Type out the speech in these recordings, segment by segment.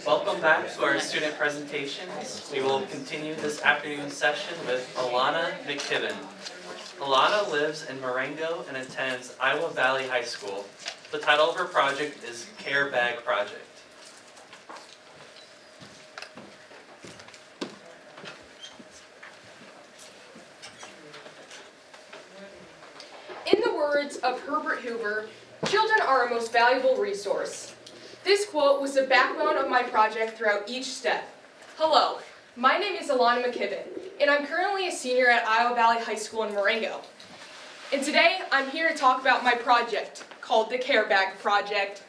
Welcome back to our student presentations. We will continue this afternoon session with Alannah McKibben. Alannah lives in Marengo and attends Iowa Valley High School. The title of her project is Care Bag Project. In the words of Herbert Hoover, children are our most valuable resource. This quote was the backbone of my project throughout each step. Hello, my name is Alannah McKibben, and I'm currently a senior at Iowa Valley High School in Marengo. And today, I'm here to talk about my project, called the Care Bag Project.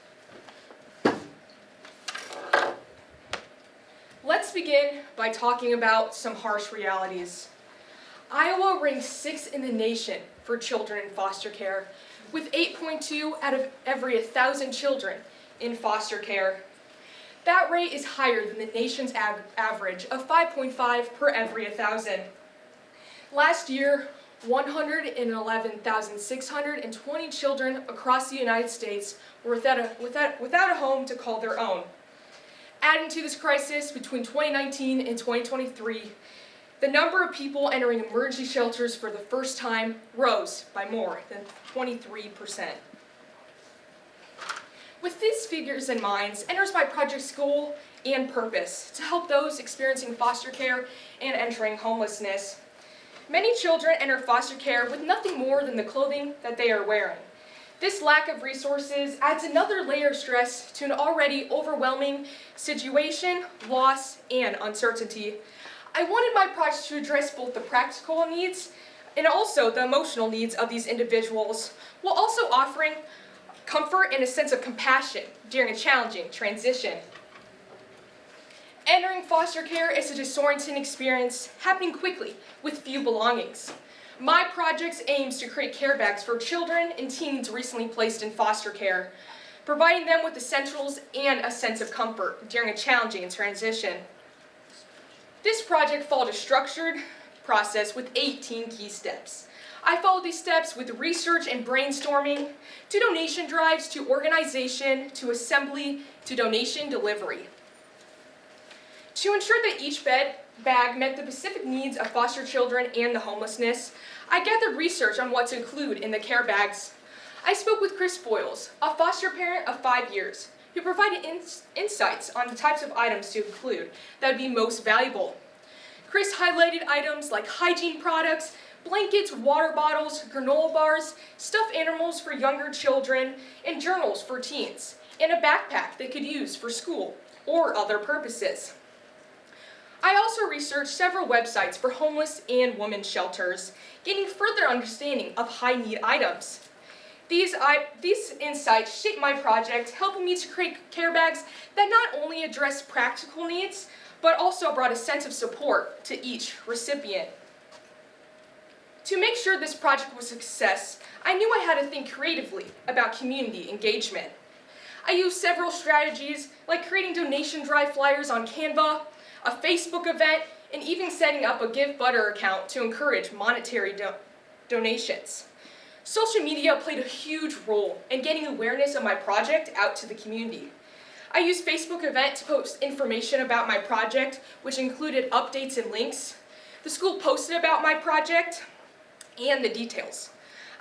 Let's begin by talking about some harsh realities. Iowa ranks 6th in the nation for children in foster care, with 8.2 out of every 1,000 children in foster care. That rate is higher than the nation's average of 5.5 per every 1,000. Last year, 111,620 children across the United States were without a home to call their own. Adding to this crisis, between 2019 and 2023, the number of people entering emergency shelters for the first time rose by more than 23%. With these figures in mind, enters my project's goal and purpose to help those experiencing foster care and entering homelessness. Many children enter foster care with nothing more than the clothing that they are wearing. This lack of resources adds another layer of stress to an already overwhelming situation, loss, and uncertainty. I wanted my project to address both the practical needs and also the emotional needs of these individuals, while also offering comfort and a sense of compassion during a challenging transition. Entering foster care is a disorienting experience happening quickly with few belongings. My project aims to create care bags for children and teens recently placed in foster care, providing them with essentials and a sense of comfort during a challenging transition. This project followed a structured process with 18 key steps. I followed these steps with research and brainstorming, to donation drives, to organization, to assembly, to donation delivery. To ensure that each bag met the specific needs of foster children and the homelessness, I gathered research on what to include in the care bags. I spoke with Chris Boyles, a foster parent of 5 years, who provided insights on the types of items to include that would be most valuable. Chris highlighted items like hygiene products, blankets, water bottles, granola bars, stuffed animals for younger children, and journals for teens, and a backpack they could use for school or other purposes. I also researched several websites for homeless and women's shelters, gaining further understanding of high-need items. These insights shaped my project, helping me to create care bags that not only address practical needs, but also brought a sense of support to each recipient. To make sure this project was a success, I knew I had to think creatively about community engagement. I used several strategies, like creating donation drive flyers on Canva, a Facebook event, and even setting up a Give Butter account to encourage monetary donations. Social media played a huge role in getting awareness of my project out to the community. I used Facebook event to post information about my project, which included updates and links. The school posted about my project and the details.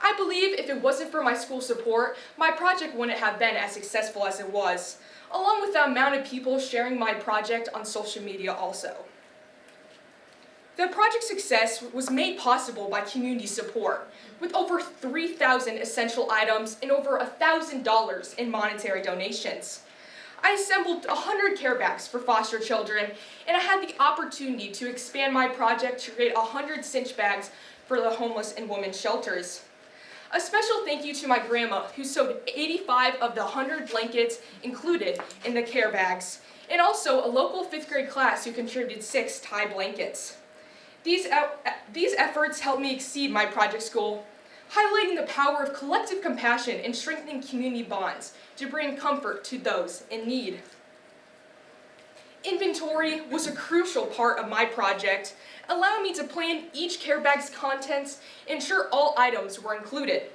I believe if it wasn't for my school's support, my project wouldn't have been as successful as it was, along with the amount of people sharing my project on social media also. The project's success was made possible by community support, with over 3,000 essential items and over $1,000 in monetary donations. I assembled 100 care bags for foster children, and I had the opportunity to expand my project to create 100 cinch bags for the homeless and women's shelters. A special thank you to my grandma, who sewed 85 of the 100 blankets included in the care bags, and also a local 5th grade class who contributed 6 tie blankets. These efforts helped me exceed my project's goal, highlighting the power of collective compassion and strengthening community bonds to bring comfort to those in need. Inventory was a crucial part of my project, allowing me to plan each care bag's contents and ensure all items were included.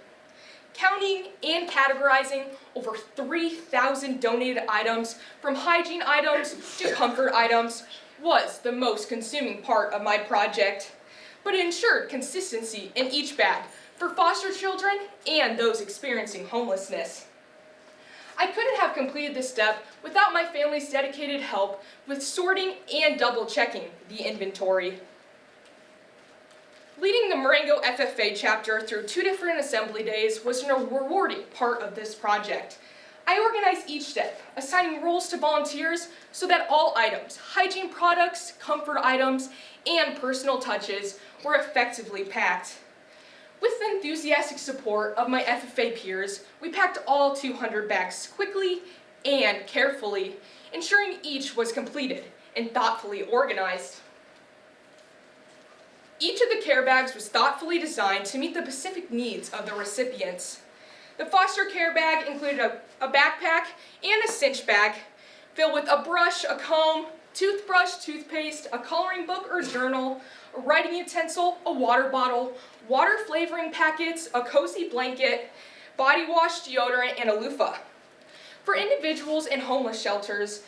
counting and categorizing over 3,000 donated items, from hygiene items to comfort items, was the most consuming part of my project, but it ensured consistency in each bag for foster children and those experiencing homelessness. I couldn't have completed this step without my family's dedicated help with sorting and double-checking the inventory. Leading the Marengo FFA chapter through 2 different assembly days was a rewarding part of this project. I organized each step, assigning roles to volunteers so that all items, hygiene products, comfort items, and personal touches were effectively packed. With the enthusiastic support of my FFA peers, we packed all 200 bags quickly and carefully, ensuring each was completed and thoughtfully organized. Each of the care bags was thoughtfully designed to meet the specific needs of the recipients. The foster care bag included a backpack and a cinch bag filled with a brush, a comb, toothbrush, toothpaste, a coloring book or journal, a writing utensil, a water bottle, water flavoring packets, a cozy blanket, body wash, deodorant, and a loofah. For individuals in homeless shelters,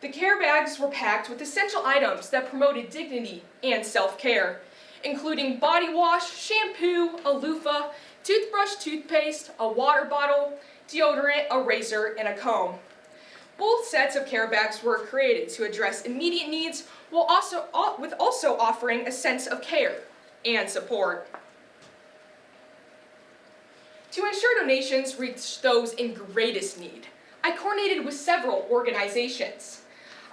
the care bags were packed with essential items that promoted dignity and self-care, including body wash, shampoo, a loofah, toothbrush, toothpaste, a water bottle, deodorant, a razor, and a comb. Both sets of care bags were created to address immediate needs while also offering a sense of care and support. To ensure donations reached those in greatest need, I coordinated with several organizations.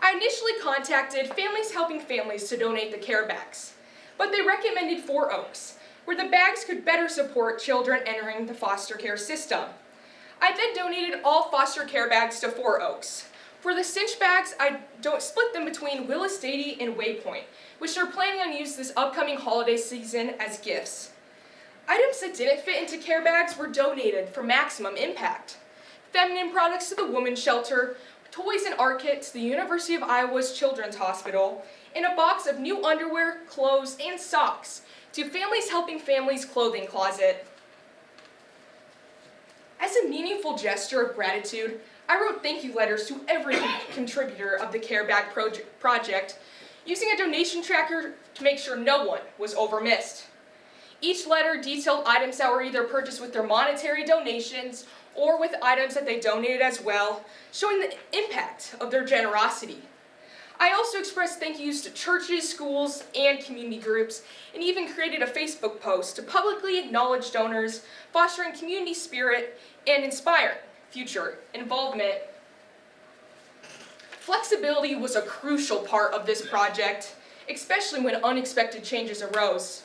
I initially contacted Families Helping Families to donate the care bags, but they recommended 4 Oaks, where the bags could better support children entering the foster care system. I then donated all foster care bags to 4 Oaks. For the cinch bags, I split them between Willis Dady and Waypoint, which they're planning on using this upcoming holiday season as gifts. Items that didn't fit into care bags were donated for maximum impact. Feminine products to the women's shelter, toys and art kits to the University of Iowa's Children's Hospital, and a box of new underwear, clothes, and socks to Families Helping Families clothing closet. As a meaningful gesture of gratitude, I wrote thank you letters to every contributor of the Care Bag project, using a donation tracker to make sure no one was overmissed. Each letter detailed items that were either purchased with their monetary donations or with items that they donated as well, showing the impact of their generosity. I also expressed thank yous to churches, schools, and community groups, and even created a Facebook post to publicly acknowledge donors, fostering community spirit and inspiring future involvement. Flexibility was a crucial part of this project, especially when unexpected changes arose.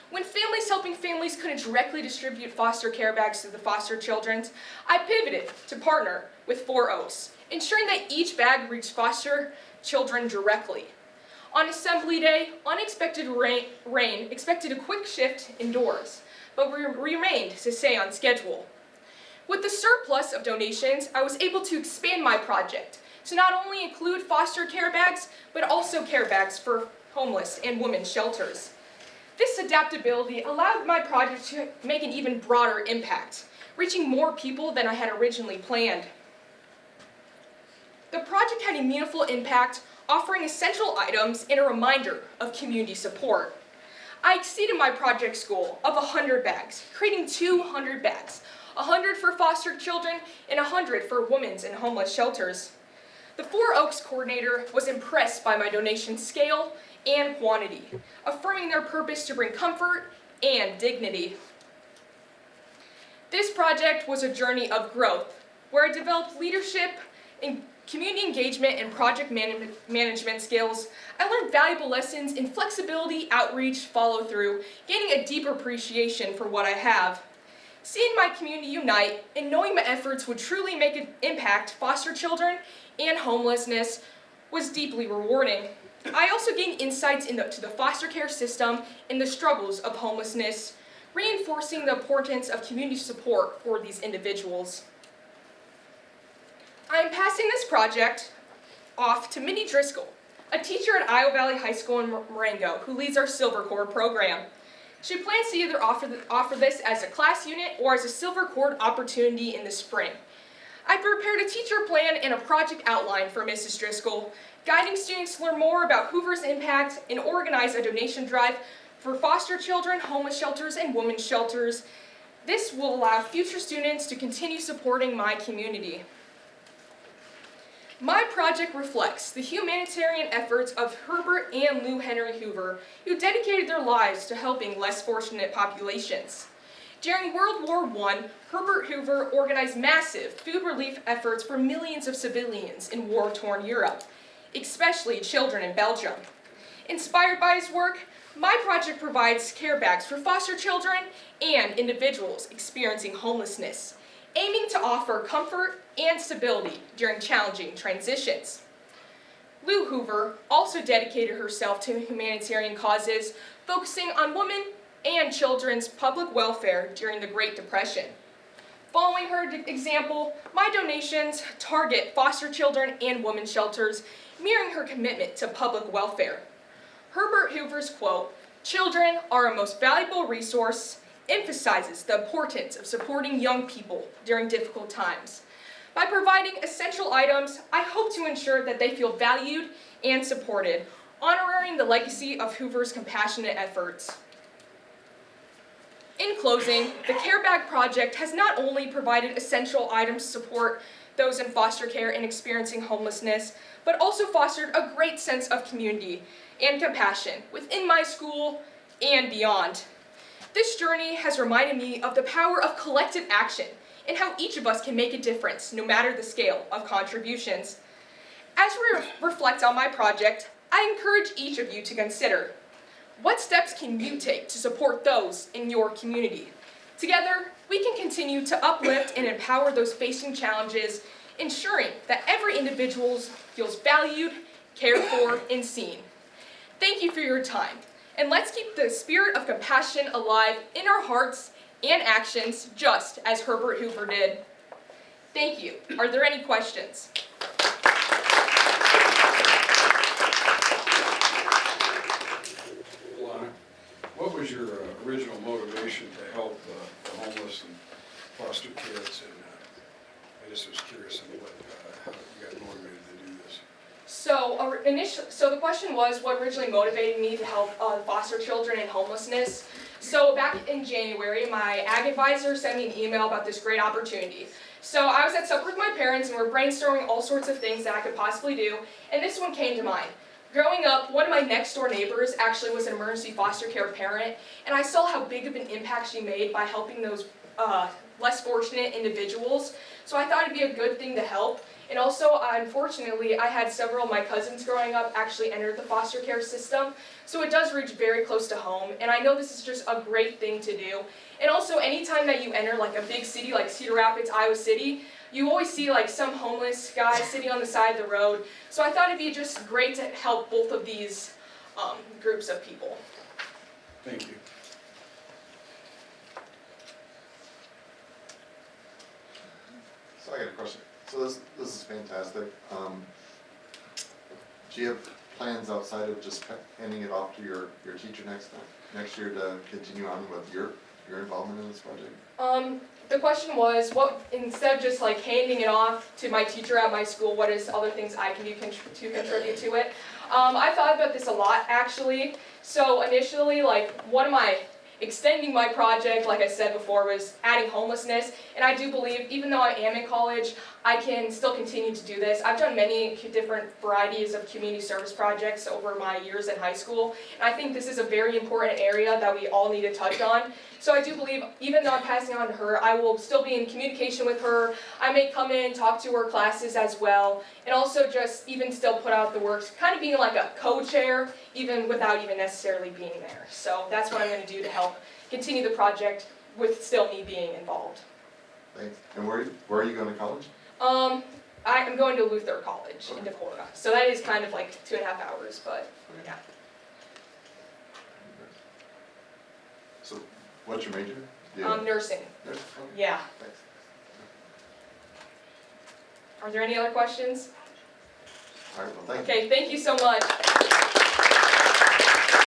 When Families Helping Families couldn't directly distribute foster care bags to the foster children, I pivoted to partner with 4 Oaks, ensuring that each bag reached foster children directly. On assembly day, unexpected rain expected a quick shift indoors, but we remained to stay on schedule. With the surplus of donations, I was able to expand my project to not only include foster care bags, but also care bags for homeless and women's shelters. This adaptability allowed my project to make an even broader impact, reaching more people than I had originally planned. The project had a meaningful impact, offering essential items and a reminder of community support. I exceeded my project's goal of 100 bags, creating 200 bags, 100 for foster children and 100 for women's and homeless shelters. The 4 Oaks coordinator was impressed by my donation scale and quantity, affirming their purpose to bring comfort and dignity. This project was a journey of growth, where I developed leadership and community engagement and project management skills. I learned valuable lessons in flexibility, outreach, follow-through, gaining a deeper appreciation for what I have. Seeing my community unite and knowing my efforts would truly make an impact foster children and homelessness was deeply rewarding. I also gained insights into the foster care system and the struggles of homelessness, reinforcing the importance of community support for these individuals. I am passing this project off to Minnie Driscoll, a teacher at Iowa Valley High School in Marengo who leads our Silver Corps program. She plans to either offer this as a class unit or as a silver cord opportunity in the spring. I prepared a teacher plan and a project outline for Mrs. Driscoll, guiding students to learn more about Hoover's impact and organize a donation drive for foster children, homeless shelters, and women's shelters. This will allow future students to continue supporting my community. My project reflects the humanitarian efforts of Herbert and Lou Henry Hoover, who dedicated their lives to helping less fortunate populations. During World War I, Herbert Hoover organized massive food relief efforts for millions of civilians in war-torn Europe, especially children in Belgium. Inspired by his work, my project provides care bags for foster children and individuals experiencing homelessness, aiming to offer comfort and stability during challenging transitions. Lou Hoover also dedicated herself to humanitarian causes, focusing on women and children's public welfare during the Great Depression. Following her example, my donations target foster children and women's shelters, mirroring her commitment to public welfare. Herbert Hoover's quote, "Children are a most valuable resource," emphasizes the importance of supporting young people during difficult times. By providing essential items, I hope to ensure that they feel valued and supported, honoring the legacy of Hoover's compassionate efforts. In closing, the Care Bag Project has not only provided essential items to support those in foster care and experiencing homelessness, but also fostered a great sense of community and compassion within my school and beyond. This journey has reminded me of the power of collective action and how each of us can make a difference, no matter the scale of contributions. As we reflect on my project, I encourage each of you to consider, what steps can you take to support those in your community? Together, we can continue to uplift and empower those facing challenges, ensuring that every individual feels valued, cared for, and seen. Thank you for your time, and let's keep the spirit of compassion alive in our hearts and actions, just as Herbert Hoover did. Thank you. Are there any questions? Alannah, what was your original motivation to help the homeless and foster kids? And I just was curious on how you got motivated to do this. So the question was, what originally motivated me to help foster children in homelessness? So back in January, my ag advisor sent me an email about this great opportunity. So I was at supper with my parents and we're brainstorming all sorts of things that I could possibly do, and this one came to mind. Growing up, one of my next door neighbors actually was an emergency foster care parent, and I saw how big of an impact she made by helping those less fortunate individuals. So I thought it'd be a good thing to help. And also, unfortunately, I had several of my cousins growing up actually enter the foster care system, so it does reach very close to home, and I know this is just a great thing to do. And also, anytime that you enter like a big city like Cedar Rapids, Iowa City, you always see like some homeless guy sitting on the side of the road, so I thought it'd be just great to help both of these groups of people. Thank you. So I got a question. So this is fantastic. Do you have plans outside of just handing it off to your teacher next year to continue on with your involvement in this project? The question was, what, instead of just like handing it off to my teacher at my school, what is other things I can do to contribute to it? I thought about this a lot actually. So initially, like extending my project, like I said before, was adding homelessness, and I do believe, even though I am in college, I can still continue to do this. I've done many different varieties of community service projects over my years in high school, and I think this is a very important area that we all need to touch on. So I do believe, even though I'm passing on to her, I will still be in communication with her. I may come in, talk to her classes as well, and also just even still put out the works, kind of being like a co-chair, even without even necessarily being there. So that's what I'm going to do to help continue the project with still me being involved. Thanks. And where are you going to college? I'm going to Luther College in Decorah. So that is kind of like 2.5 hours, but yeah. So what's your major? Nursing. Nursing? Okay. Yeah. Thanks. Are there any other questions? All right, well, thank you. Okay, thank you so much.